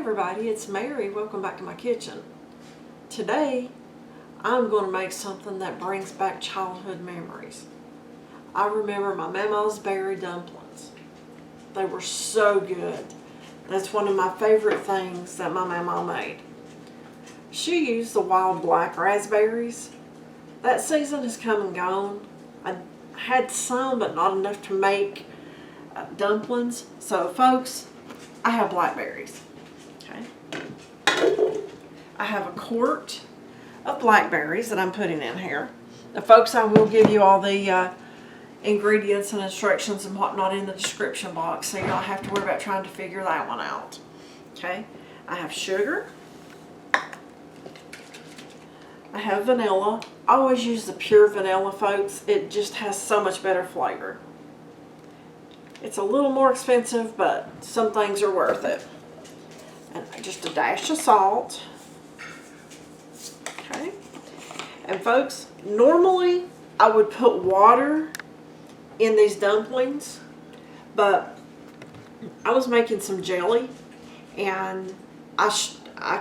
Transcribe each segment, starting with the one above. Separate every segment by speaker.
Speaker 1: everybody, it's Mary. Welcome back to my kitchen. Today, I'm going to make something that brings back childhood memories. I remember my Mamaw's berry dumplings. They were so good. That's one of my favorite things that my Mamaw made. She used the wild black raspberries. That season has come and gone. I had some, but not enough to make dumplings. So folks, I have blackberries. Okay. I have a quart of blackberries that I'm putting in here. Now folks, I will give you all the ingredients and instructions and whatnot in the description box, so you don't have to worry about trying to figure that one out. Okay. I have sugar. I have vanilla. I always use the pure vanilla, folks. It just has so much better flavor. It's a little more expensive, but some things are worth it. And just a dash of salt. Okay. And folks, normally I would put water in these dumplings, but I was making some jelly, and I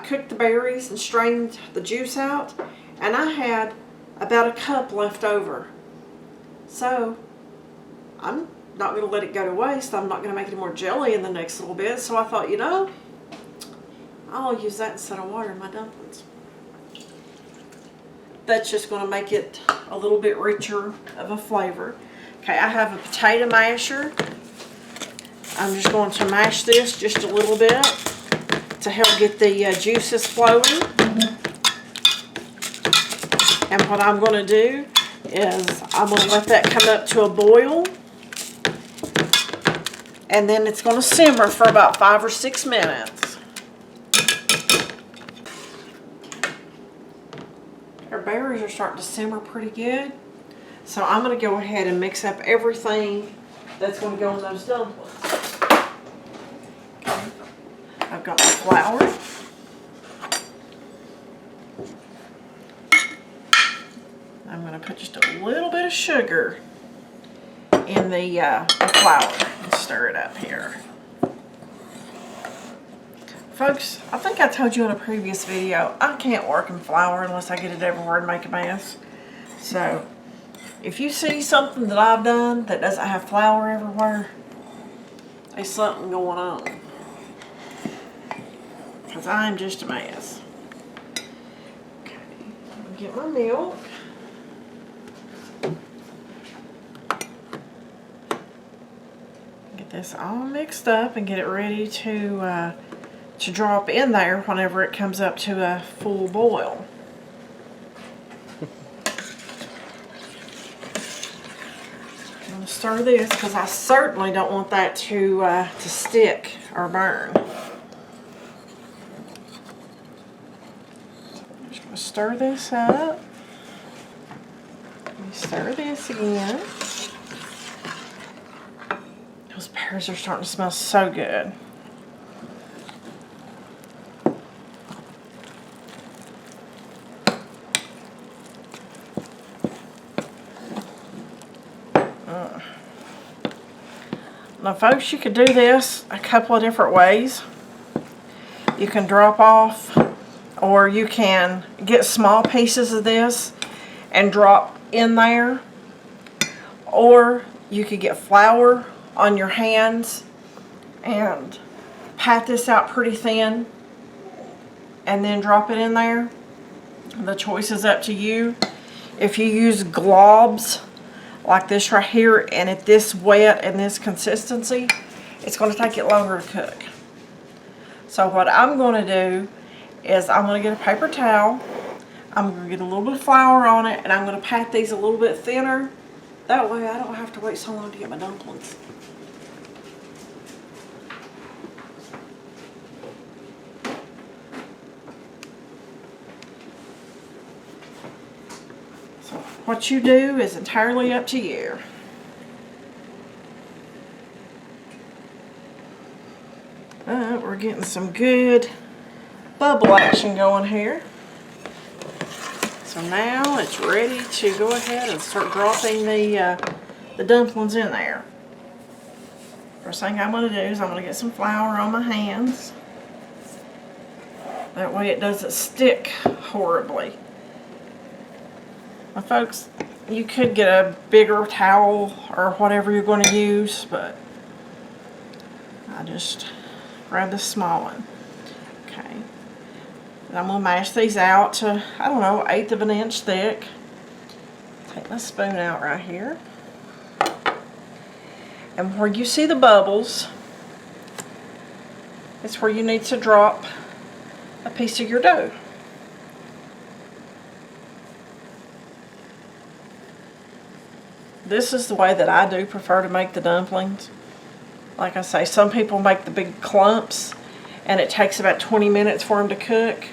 Speaker 1: cooked the berries and strained the juice out, and I had about a cup left over. So I'm not going to let it go to waste. I'm not going to make any more jelly in the next little bit. So I thought, you know, I'll use that instead of water in my dumplings. That's just going to make it a little bit richer of a flavor. Okay, I have a potato masher. I'm just going to mash this just a little bit to help get the juices flowing. And what I'm going to do is I'm going to let that come up to a boil. And then it's going to simmer for about 5 or 6 minutes. Our berries are starting to simmer pretty good. So I'm going to go ahead and mix up everything that's going to go in those dumplings. Okay. I've got my flour. I'm going to put just a little bit of sugar in the flour and stir it up here. Folks, I think I told you in a previous video, I can't work in flour unless I get it everywhere and make a mess. So if you see something that I've done that doesn't have flour everywhere, there's something going on. Because I'm just a mess. Okay, I'm going to get my milk. Get this all mixed up and get it ready to drop in there whenever it comes up to a full boil. I'm going to stir this because I certainly don't want that to stick or burn. I'm just going to stir this up. Let me stir this again. Those berries are starting to smell so good. Now folks, you could do this a couple of different ways. You can drop off, or you can get small pieces of this and drop in there, or you could get flour on your hands and pat this out pretty thin and then drop it in there. The choice is up to you. If you use globs like this right here, and it's this wet and this consistency, it's going to take it longer to cook. So what I'm going to do is I'm going to get a paper towel, I'm going to get a little bit of flour on it, and I'm going to pat these a little bit thinner. That way I don't have to wait so long to get my dumplings. What you do is entirely up to you. We're getting some good bubble action going here. So now it's ready to go ahead and start dropping the dumplings in there. First thing I'm going to do is I'm going to get some flour on my hands. That way it doesn't stick horribly. Now folks, you could get a bigger towel or whatever you're going to use, but I just grab the small one. Okay. And I'm going to mash these out to, I don't know, 1/8 of an inch thick. Take my spoon out right here. And where you see the bubbles, it's where you need to drop a piece of your dough. This is the way that I do prefer to make the dumplings. Like I say, some people make the big clumps and it takes about 20 minutes for them to cook.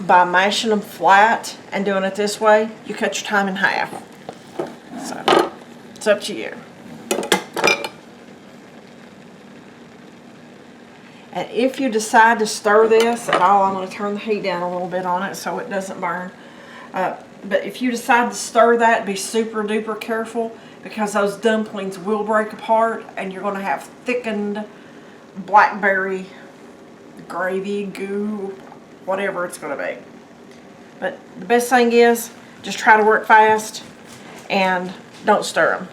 Speaker 1: By mashing them flat and doing it this way, you cut your time in half. So, it's up to you. And if you decide to stir this at all, I'm going to turn the heat down a little bit on it so it doesn't burn. But if you decide to stir that, be super duper careful, because those dumplings will break apart and you're going to have thickened blackberry gravy, goo, whatever it's going to be. But the best thing is, just try to work fast and don't stir them.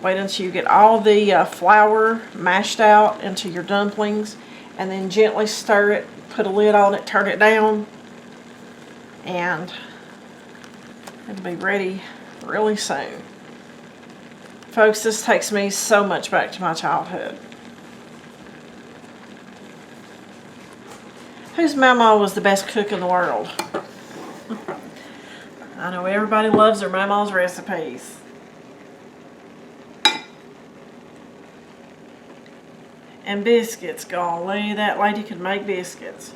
Speaker 1: Wait until you get all the flour mashed out into your dumplings, and then gently stir it, put a lid on it, turn it down, and it'll be ready really soon. Folks, this takes me so much back to my childhood. Whose Mamaw was the best cook in the world? I know everybody loves their Mamaw's recipes. And biscuits, golly, that lady could make biscuits.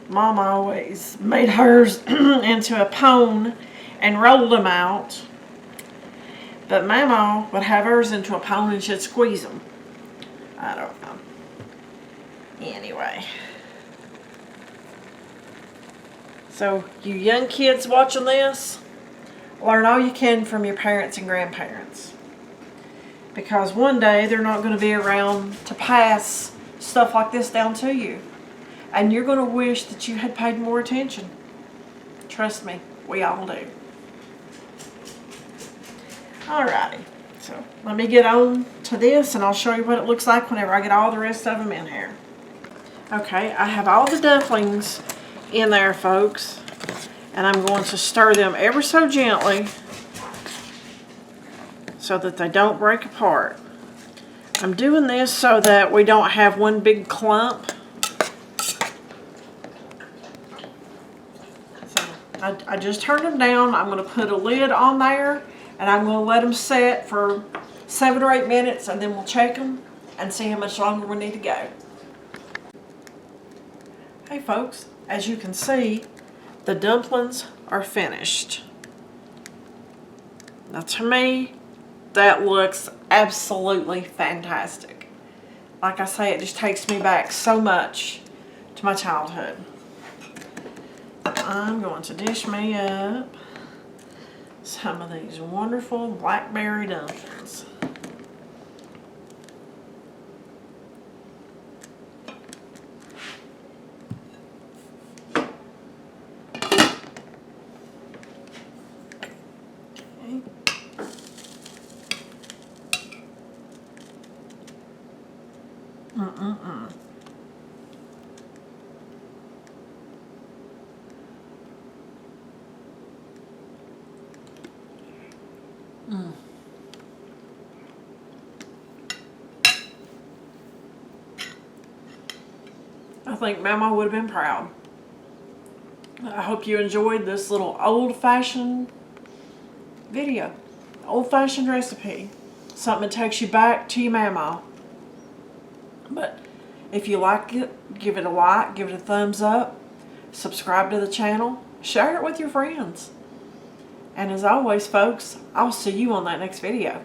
Speaker 1: Mom always made hers into a pone and rolled them out. But Mamaw would have hers into a pone and she'd squeeze them. I don't know. Anyway. So, you young kids watching this, learn all you can from your parents and grandparents. Because one day they're not going to be around to pass stuff like this down to you. And you're going to wish that you had paid more attention. Trust me, we all do. Alrighty, so let me get on to this and I'll show you what it looks like whenever I get all the rest of them in here. Okay, I have all the dumplings in there, folks. And I'm going to stir them ever so gently so that they don't break apart. I'm doing this so that we don't have one big clump. So I just turned them down. I'm going to put a lid on there and I'm going to let them set for 7 or 8 minutes, and then we'll check them and see how much longer we need to go. Hey folks, as you can see, the dumplings are finished. Now to me, that looks absolutely fantastic. Like I say, it just takes me back so much to my childhood. I'm going to dish me up some of these wonderful blackberry dumplings. I think Mama would have been proud. I hope you enjoyed this little old-fashioned video. Old-fashioned recipe. Something that takes you back to your Mama. But if you like it, give it a like, give it a thumbs up, subscribe to the channel, share it with your friends. And as always, folks, I'll see you on that next video.